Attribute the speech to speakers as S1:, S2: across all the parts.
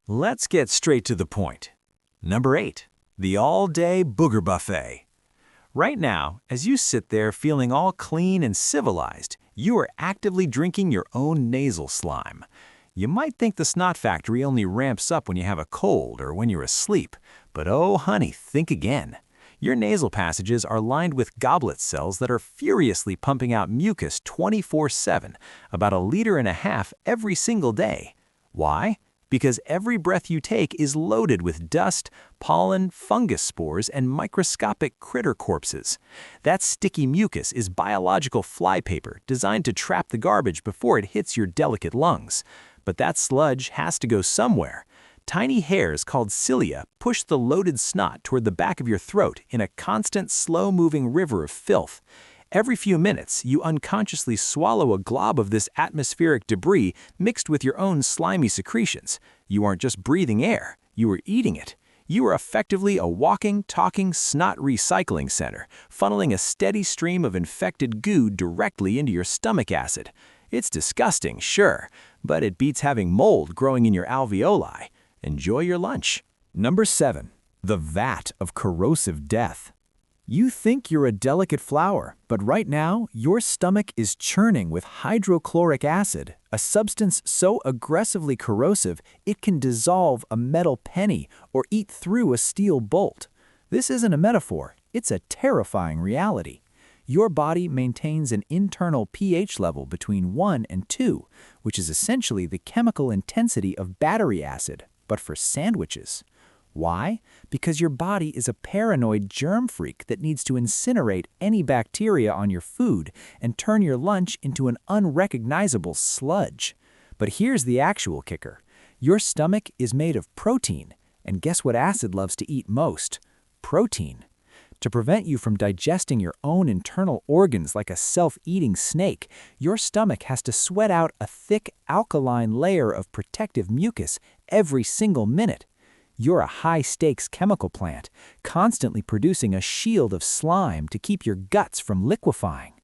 S1: Let's get straight to the point. Number 8. The all-day booger buffet. Right now, as you sit there feeling all clean and civilized, you are actively drinking your own nasal slime. You might think the snot factory only ramps up when you have a cold or when you're asleep, but oh honey, think again. Your nasal passages are lined with goblet cells that are furiously pumping out mucus 24/7, about 1.5 liters every single day. Why? Because every breath you take is loaded with dust, pollen, fungus spores, and microscopic critter corpses. That sticky mucus is biological flypaper designed to trap the garbage before it hits your delicate lungs. But that sludge has to go somewhere. Tiny hairs called cilia push the loaded snot toward the back of your throat in a constant, slow-moving river of filth. Every few minutes, you unconsciously swallow a glob of this atmospheric debris mixed with your own slimy secretions. You aren't just breathing air, you are eating it. You are effectively a walking, talking snot recycling center, funneling a steady stream of infected goo directly into your stomach acid. It's disgusting, sure, but it beats having mold growing in your alveoli. Enjoy your lunch. Number 7. The Vat of Corrosive Death. You think you're a delicate flower, but right now, your stomach is churning with hydrochloric acid, a substance so aggressively corrosive it can dissolve a metal penny or eat through a steel bolt. This isn't a metaphor, it's a terrifying reality. Your body maintains an internal pH level between 1 and 2, which is essentially the chemical intensity of battery acid, but for sandwiches. Why? Because your body is a paranoid germ freak that needs to incinerate any bacteria on your food and turn your lunch into an unrecognizable sludge. But here's the actual kicker. Your stomach is made of protein, and guess what acid loves to eat most? Protein. To prevent you from digesting your own internal organs like a self-eating snake, your stomach has to sweat out a thick alkaline layer of protective mucus every single minute. You're a high-stakes chemical plant, constantly producing a shield of slime to keep your guts from liquefying.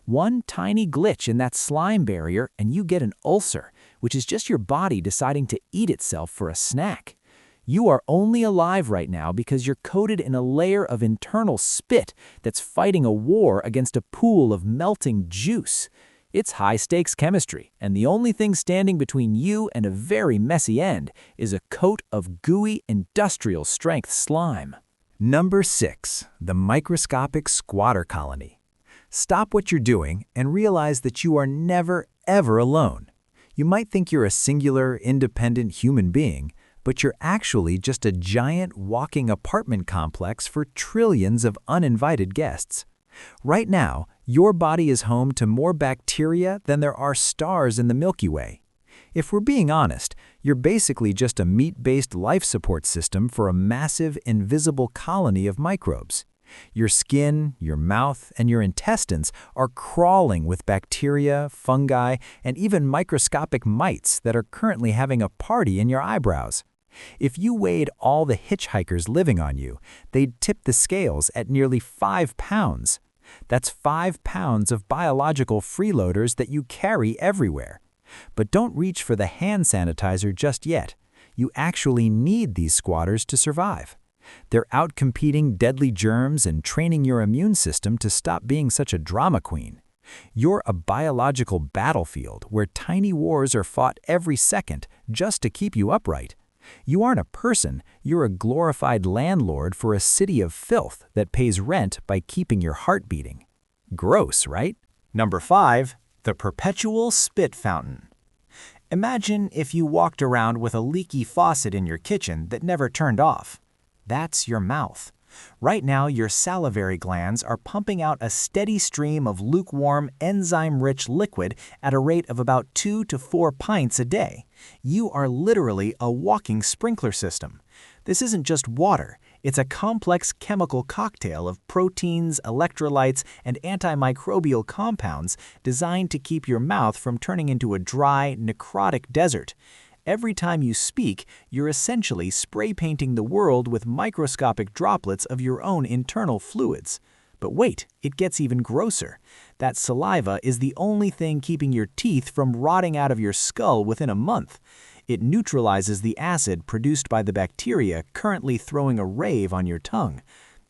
S1: One tiny glitch in that slime barrier and you get an ulcer, which is just your body deciding to eat itself for a snack. You are only alive right now because you're coated in a layer of internal spit that's fighting a war against a pool of melting juice. It's high-stakes chemistry, and the only thing standing between you and a very messy end is a coat of gooey, industrial-strength slime. Number 6. The Microscopic Squatter Colony. Stop what you're doing and realize that you are never, ever alone. You might think you're a singular, independent human being, but you're actually just a giant walking apartment complex for trillions of uninvited guests. Right now, your body is home to more bacteria than there are stars in the Milky Way. If we're being honest, you're basically just a meat-based life support system for a massive, invisible colony of microbes. Your skin, your mouth, and your intestines are crawling with bacteria, fungi, and even microscopic mites that are currently having a party in your eyebrows. If you weighed all the hitchhikers living on you, they'd tip the scales at nearly 5 pounds. That's 5 pounds of biological freeloaders that you carry everywhere. But don't reach for the hand sanitizer just yet. You actually need these squatters to survive. They're outcompeting deadly germs and training your immune system to stop being such a drama queen. You're a biological battlefield where tiny wars are fought every second just to keep you upright. You aren't a person, you're a glorified landlord for a city of filth that pays rent by keeping your heart beating. Gross, right? Number 5. The Perpetual Spit Fountain. Imagine if you walked around with a leaky faucet in your kitchen that never turned off. That's your mouth. Right now, your salivary glands are pumping out a steady stream of lukewarm, enzyme-rich liquid at a rate of about 2 to 4 pints a day. You are literally a walking sprinkler system. This isn't just water. It's a complex chemical cocktail of proteins, electrolytes, and antimicrobial compounds designed to keep your mouth from turning into a dry, necrotic desert. Every time you speak, you're essentially spray painting the world with microscopic droplets of your own internal fluids. But wait, it gets even grosser. That saliva is the only thing keeping your teeth from rotting out of your skull within a month.
S2: It neutralizes the acid produced by the bacteria currently throwing a rave on your tongue.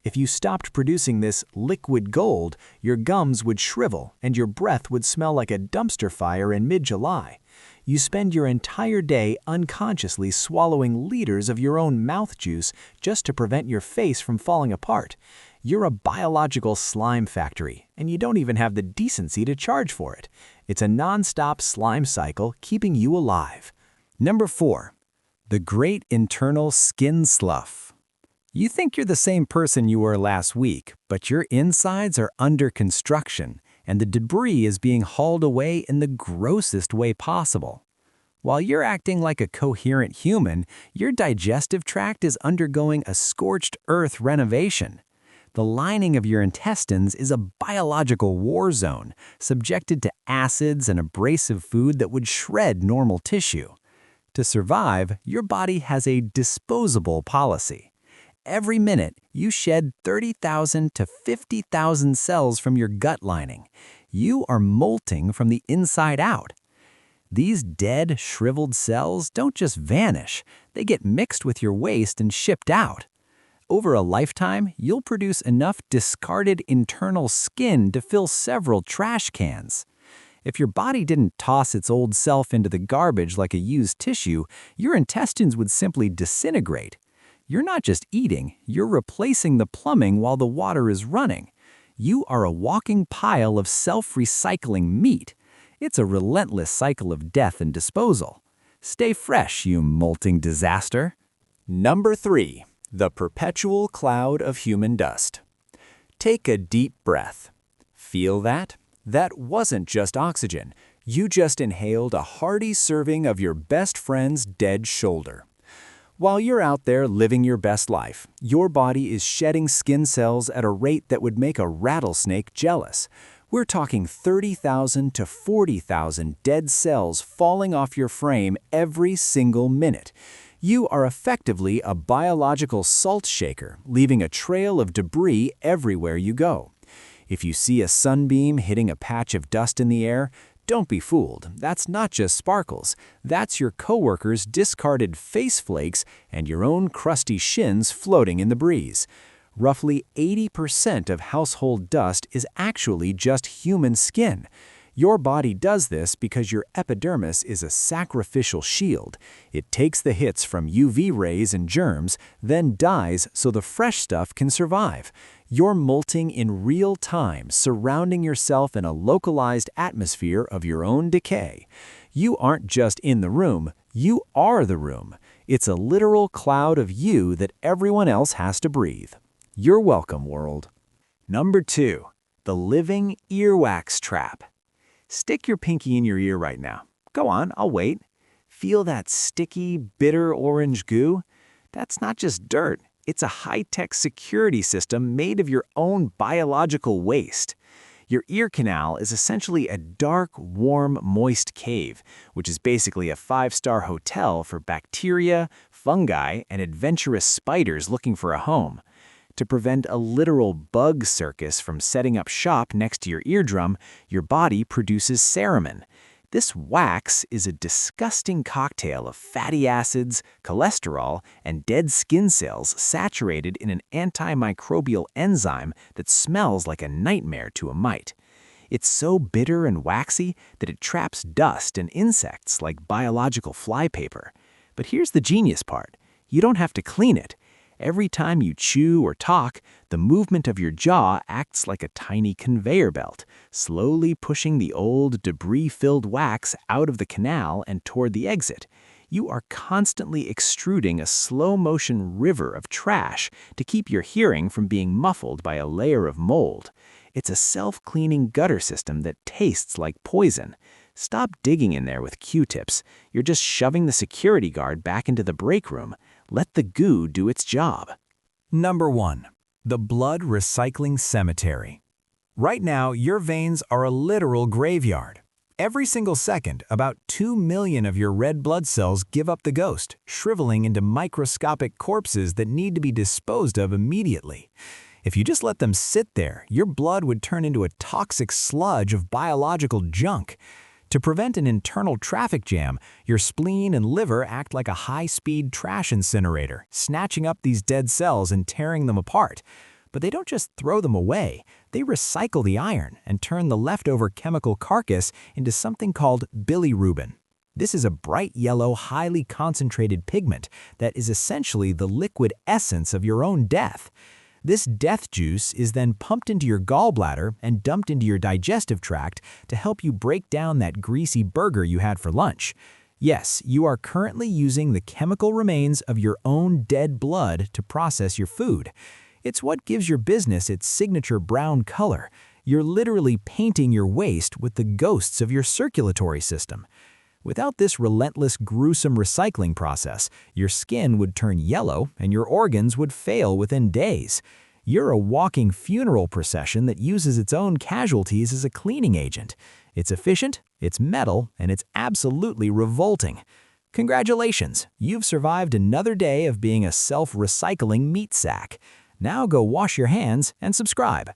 S2: If you stopped producing this liquid gold, your gums would shrivel and your breath would smell like a dumpster fire in mid-July. You spend your entire day unconsciously swallowing liters of your own mouth juice just to prevent your face from falling apart. You're a biological slime factory, and you don't even have the decency to charge for it. It's a non-stop slime cycle keeping you alive.
S1: Number 4. The Great Internal Skin Slough. You think you're the same person you were last week, but your insides are under construction, and the debris is being hauled away in the grossest way possible. While you're acting like a coherent human, your digestive tract is undergoing a scorched earth renovation. The lining of your intestines is a biological war zone, subjected to acids and abrasive food that would shred normal tissue. To survive, your body has a disposable policy. Every minute, you shed 30,000 to 50,000 cells from your gut lining. You are molting from the inside out. These dead, shriveled cells don't just vanish, they get mixed with your waste and shipped out. Over a lifetime, you'll produce enough discarded internal skin to fill several trash cans. If your body didn't toss its old self into the garbage like a used tissue, your intestines would simply disintegrate. You're not just eating, you're replacing the plumbing while the water is running. You are a walking pile of self-recycling meat. It's a relentless cycle of death and disposal. Stay fresh, you molting disaster. Number 3. The Perpetual Cloud of Human Dust. Take a deep breath. Feel that? That wasn't just oxygen. You just inhaled a hearty serving of your best friend's dead shoulder. While you're out there living your best life, your body is shedding skin cells at a rate that would make a rattlesnake jealous. We're talking 30,000 to 40,000 dead cells falling off your frame every single minute. You are effectively a biological salt shaker, leaving a trail of debris everywhere you go. If you see a sunbeam hitting a patch of dust in the air, don't be fooled. That's not just sparkles. That's your coworkers' discarded face flakes and your own crusty shins floating in the breeze. Roughly 80% of household dust is actually just human skin. Your body does this because your epidermis is a sacrificial shield. It takes the hits from UV rays and germs, then dies so the fresh stuff can survive. You're molting in real time, surrounding yourself in a localized atmosphere of your own decay. You aren't just in the room, you are the room. It's a literal cloud of you that everyone else has to breathe. You're welcome, world. Number 2. The Living Earwax Trap. Stick your pinky in your ear right now. Go on, I'll wait. Feel that sticky, bitter orange goo? That's not just dirt. It's a high-tech security system made of your own biological waste. Your ear canal is essentially a dark, warm, moist cave, which is basically a 5-star hotel for bacteria, fungi, and adventurous spiders looking for a home. To prevent a literal bug circus from setting up shop next to your eardrum, your body produces cerumen. This wax is a disgusting cocktail of fatty acids, cholesterol, and dead skin cells saturated in an antimicrobial enzyme that smells like a nightmare to a mite. It's so bitter and waxy that it traps dust and insects like biological flypaper. But here's the genius part. You don't have to clean it. Every time you chew or talk, the movement of your jaw acts like a tiny conveyor belt, slowly pushing the old, debris-filled wax out of the canal and toward the exit. You are constantly extruding a slow-motion river of trash to keep your hearing from being muffled by a layer of mold. It's a self-cleaning gutter system that tastes like poison. Stop digging in there with Q-tips. You're just shoving the security guard back into the break room. Let the goo do its job. Number 1. The Blood Recycling Cemetery. Right now, your veins are a literal graveyard. Every single second, about 2 million of your red blood cells give up the ghost, shriveling into microscopic corpses that need to be disposed of immediately. If you just let them sit there, your blood would turn into a toxic sludge of biological junk.
S2: To prevent an internal traffic jam, your spleen and liver act like a high-speed trash incinerator, snatching up these dead cells and tearing them apart. But they don't just throw them away. They recycle the iron and turn the leftover chemical carcass into something called bilirubin. This is a bright yellow, highly concentrated pigment that is essentially the liquid essence of your own death. This death juice is then pumped into your gallbladder and dumped into your digestive tract to help you break down that greasy burger you had for lunch. Yes, you are currently using the chemical remains of your own dead blood to process your food. It's what gives your business its signature brown color. You're literally painting your waste with the ghosts of your circulatory system. Without this relentless, gruesome recycling process, your skin would turn yellow and your organs would fail within days. You're a walking funeral procession that uses its own casualties as a cleaning agent. It's efficient, it's metal, and it's absolutely revolting. Congratulations, you've survived another day of being a self-recycling meat sack. Now go wash your hands and subscribe.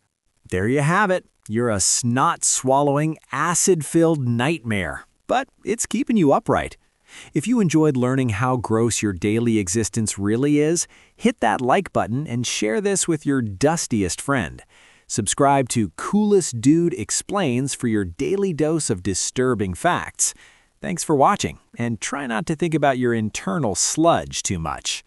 S1: There you have it. You're a snot-swallowing, acid-filled nightmare. But it's keeping you upright. If you enjoyed learning how gross your daily existence really is, hit that like button and share this with your dustiest friend. Subscribe to Coolest Dude Explains for your daily dose of disturbing facts. Thanks for watching, and try not to think about your internal sludge too much.